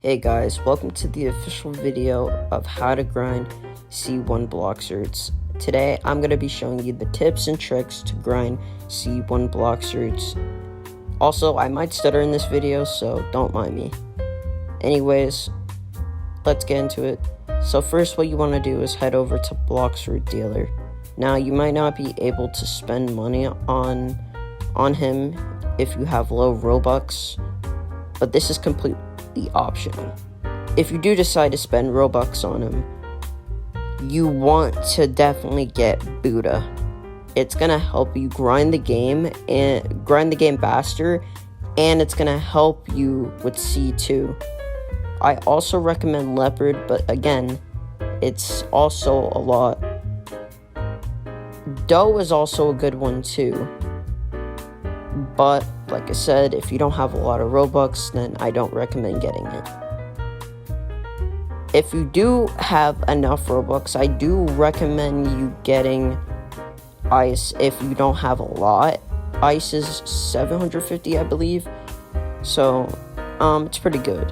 Hey guys, welcome to the official video of how to grind C1 blox roots. Today I'm going to be showing you the tips and tricks to grind C1 blox roots. Also, I might stutter in this video, so don't mind me. Anyways, let's get into it. So first, what you want to do is head over to blox root dealer. Now, you might not be able to spend money on him if you have low Robux, but this is completely optional. If you do decide to spend Robux on him, you want to definitely get Buddha. It's gonna help you grind the game faster, and it's gonna help you with C2. I also recommend Leopard, but again, it's also a lot. Doe is also a good one too. But, like I said, if you don't have a lot of Robux, then I don't recommend getting it. If you do have enough Robux, I do recommend you getting Ice if you don't have a lot. Ice is 750, I believe. So, it's pretty good.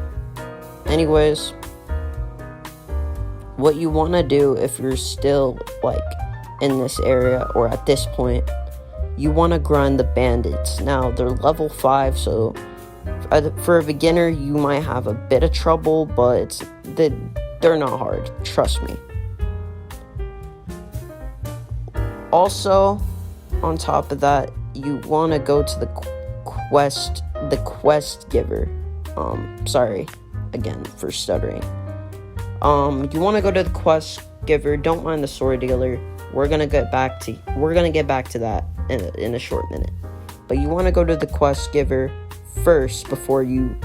Anyways, what you want to do if you're still, in this area or at this point, you want to grind the bandits. Now, they're level 5, so for a beginner, you might have a bit of trouble, but they're not hard. Trust me. Also, on top of that, you want to go to the quest giver. Sorry, again, for stuttering. You want to go to the quest giver. Don't mind the sword dealer. We're gonna get back to that in a short minute. But you want to go to the quest giver first before you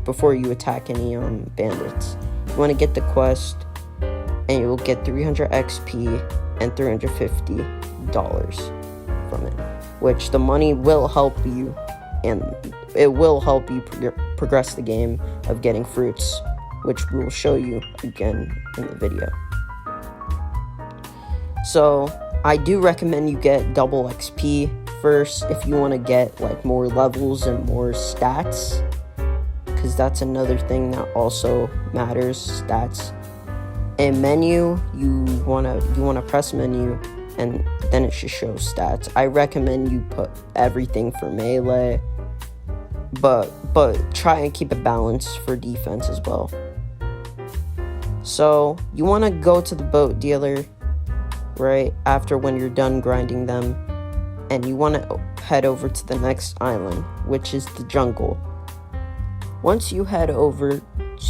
attack any bandits. You want to get the quest, and you will get 300 XP and $350 from it, which the money will help you, and it will help you progress the game of getting fruits, which we will show you again in the video. So, I do recommend you get double XP first if you want to get more levels and more stats, because that's another thing that also matters, stats. In menu, you wanna press menu, and then it should show stats. I recommend you put everything for melee, but try and keep it balanced for defense as well. So you want to go to the boat dealer right after when you're done grinding them, and you want to head over to the next island, which is the jungle. Once you head over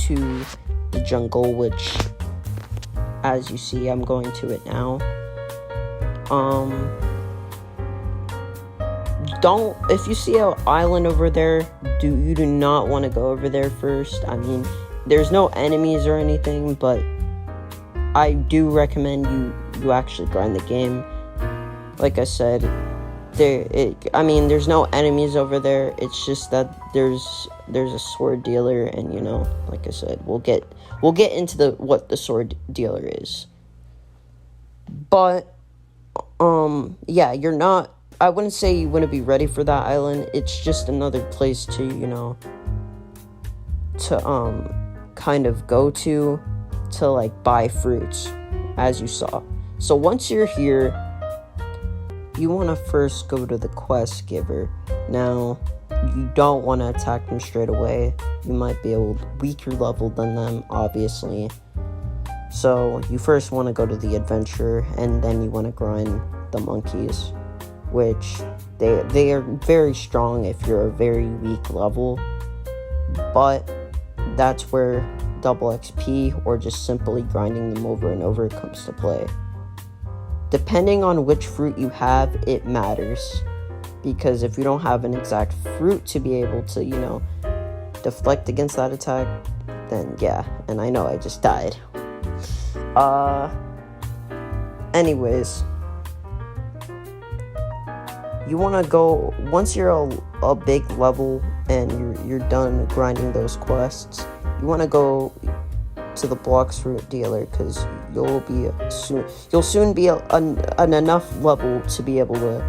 to the jungle, which, as you see, I'm going to it now. If you see an island over there, you do not want to go over there first. I mean, there's no enemies or anything, but I do recommend you actually grind the game. Like I said, there's no enemies over there. It's just that there's a sword dealer, and like I said, we'll get into what the sword dealer is. But yeah, I wouldn't say you wouldn't be ready for that island. It's just another place to kind of go to buy fruits, as you saw. So once you're here, you want to first go to the quest giver. Now, you don't want to attack them straight away. You might be weaker level than them, obviously. So you first want to go to the adventure, and then you want to grind the monkeys, which they are very strong if you're a very weak level, but that's where double XP or just simply grinding them over and over comes to play. Depending on which fruit you have, it matters, because if you don't have an exact fruit to be able to deflect against that attack, then yeah. And I know I just died. Anyways, you want to go, once you're a big level and you're done grinding those quests, you want to go to the blox root dealer, because you'll soon be an enough level to be able to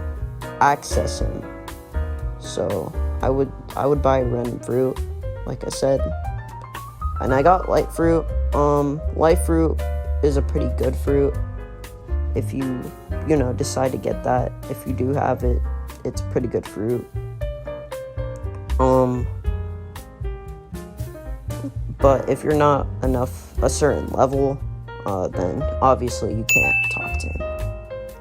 access him. So I would buy random fruit, like I said. and I got light fruit. Light fruit is a pretty good fruit if you decide to get that. If you do have it, it's a pretty good fruit. But if you're not a certain level, then obviously you can't talk to him.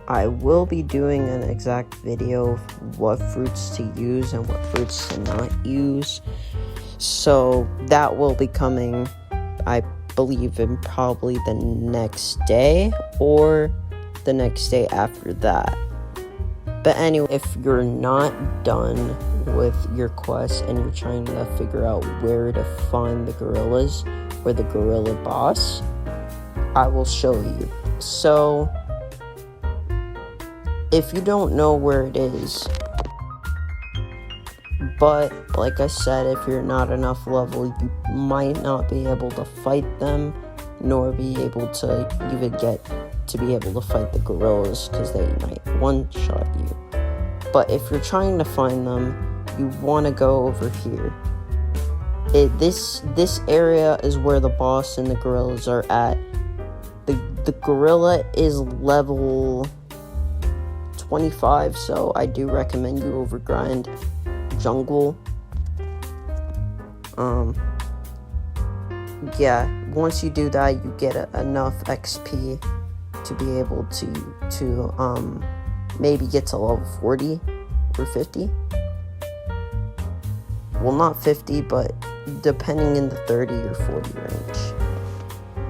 I will be doing an exact video of what fruits to use and what fruits to not use. So that will be coming, I believe, in probably the next day or the next day after that. But anyway, if you're not done with your quest and you're trying to figure out where to find the gorillas or the gorilla boss, I will show you. So if you don't know where it is, but like I said, if you're not enough level, you might not be able to fight them, nor be able to even get to be able to fight the gorillas, because they might one-shot you. But if you're trying to find them, you want to go over here. This area is where the boss and the gorillas are at. The gorilla is level 25, so I do recommend you overgrind jungle. Yeah, once you do that, you get enough XP to be able to maybe get to level 40 or 50. Well, not 50, but depending in the 30 or 40 range.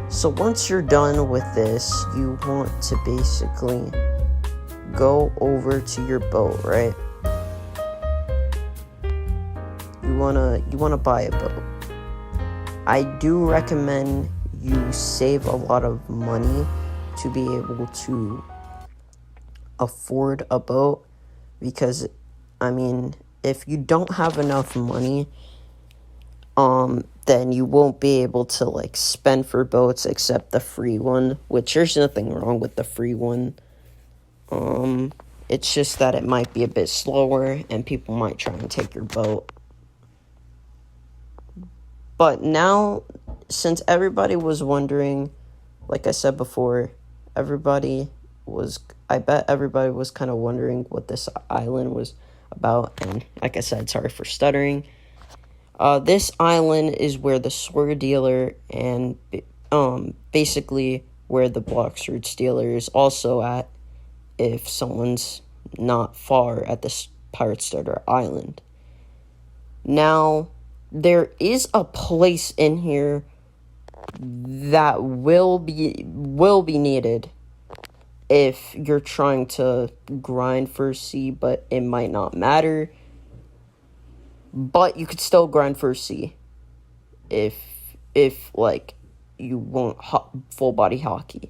So once you're done with this, you want to basically go over to your boat, right? You wanna buy a boat. I do recommend you save a lot of money to be able to afford a boat, because I mean, if you don't have enough money, then you won't be able to like spend for boats except the free one, which there's nothing wrong with the free one. It's just that it might be a bit slower and people might try and take your boat. But now, since everybody was wondering, like I said before, I bet everybody was kind of wondering what this island was about. And like I said, sorry for stuttering. This island is where the sword dealer and basically where the blox roots dealer is also at, if someone's not far at this pirate starter island. Now, there is a place in here that will be needed if you're trying to grind for C, but it might not matter. But you could still grind for C if like you want full body hockey.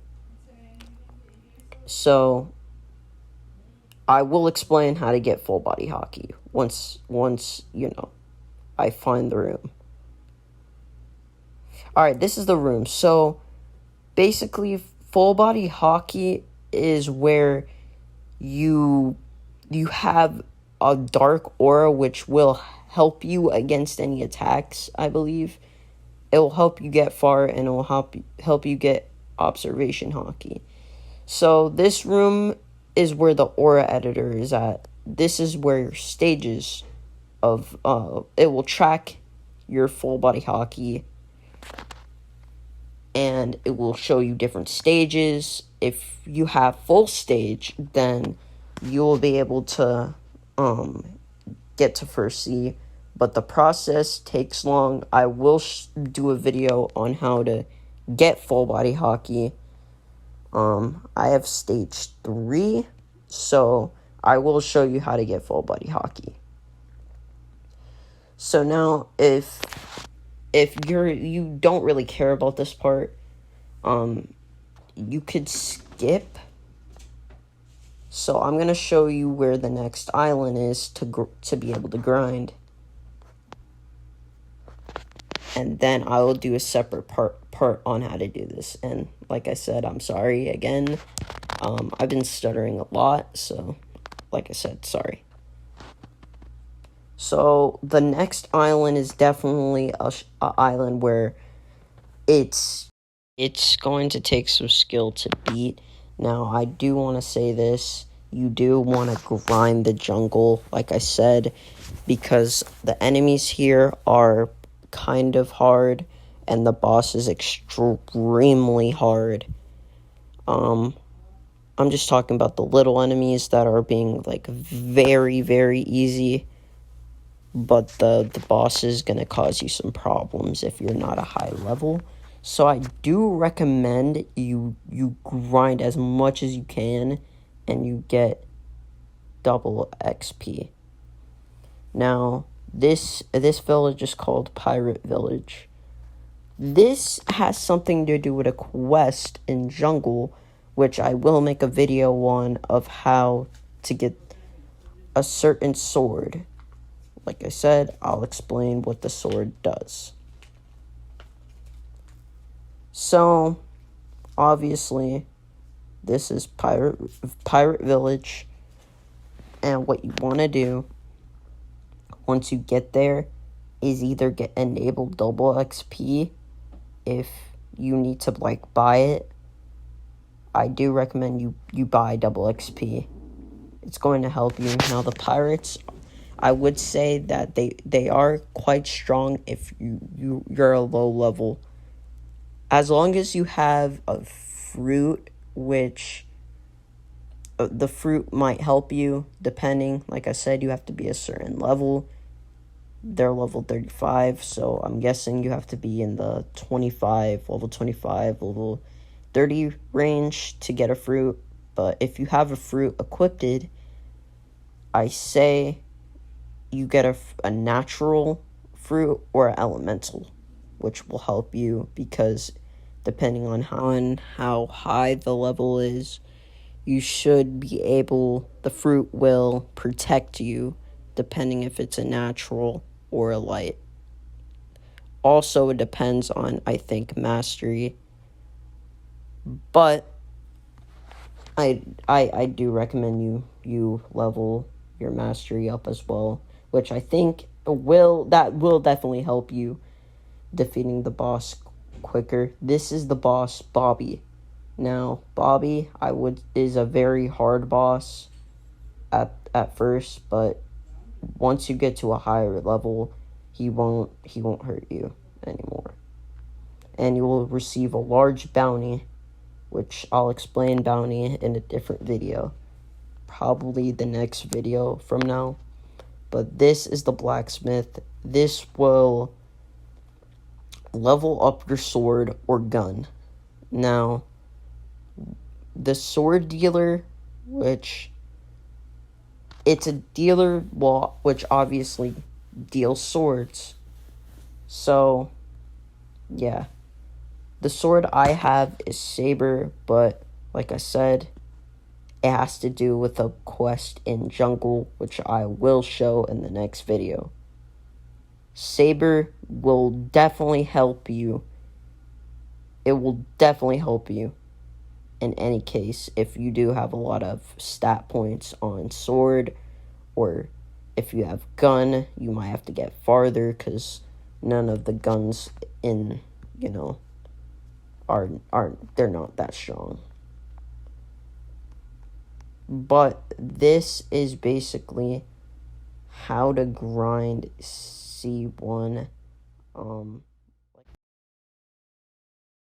So I will explain how to get full body hockey once I find the room. Alright, this is the room. So basically, full body hockey is where you have a dark aura which will help you against any attacks, I believe. It will help you get far, and it will help you get observation hockey. So this room is where the aura editor is at. This is where your stages of it will track your full body hockey, and it will show you different stages. If you have full stage, then you will be able to get to first C, but the process takes long. I will do a video on how to get full body hockey. I have stage 3, so I will show you how to get full body hockey. So now, if you don't really care about this part, you could skip. So I'm gonna show you where the next island is to be able to grind, and then I will do a separate part on how to do this. And like I said, I'm sorry again. I've been stuttering a lot, so like I said, sorry. So the next island is definitely a island where it's going to take some skill to beat. Now, I do want to say this. You do want to grind the jungle, like I said, because the enemies here are kind of hard, and the boss is extremely hard. I'm just talking about the little enemies that are being, like, very, very easy. But the boss is going to cause you some problems if you're not a high level. So I do recommend you grind as much as you can and you get double XP. Now, this village is called Pirate Village. This has something to do with a quest in jungle, which I will make a video on of how to get a certain sword. Like I said, I'll explain what the sword does. So, obviously, this is Pirate Village. And what you want to do, once you get there, is either get enable double XP if you need to, like, buy it. I do recommend you buy double XP. It's going to help you. Now, the pirates, I would say that they are quite strong if you're a low level. As long as you have a fruit, which the fruit might help you, depending. Like I said, you have to be a certain level. They're level 35, so I'm guessing you have to be in the level 25, level 30 range to get a fruit. But if you have a fruit equipped, I say you get a natural fruit or an elemental, which will help you because depending on how high the level is, you should be able, the fruit will protect you depending if it's a natural or a light. Also, it depends on, I think, mastery. But I do recommend you level your mastery up as well, which I think will definitely help you defeating the boss quicker. This is the boss, Bobby. Now, Bobby, is a very hard boss at first, but once you get to a higher level, he won't hurt you anymore. And you will receive a large bounty, which I'll explain bounty in a different video. Probably the next video from now. But this is the blacksmith. This will level up your sword or gun. Now, the sword dealer, which it's a dealer, which obviously deals swords. So, yeah. The sword I have is Saber, but like I said, it has to do with a quest in jungle, which I will show in the next video. Saber will definitely help you. It will definitely help you in any case if you do have a lot of stat points on sword, or if you have gun, you might have to get farther because none of the guns in, they're not that strong. But this is basically how to grind C1.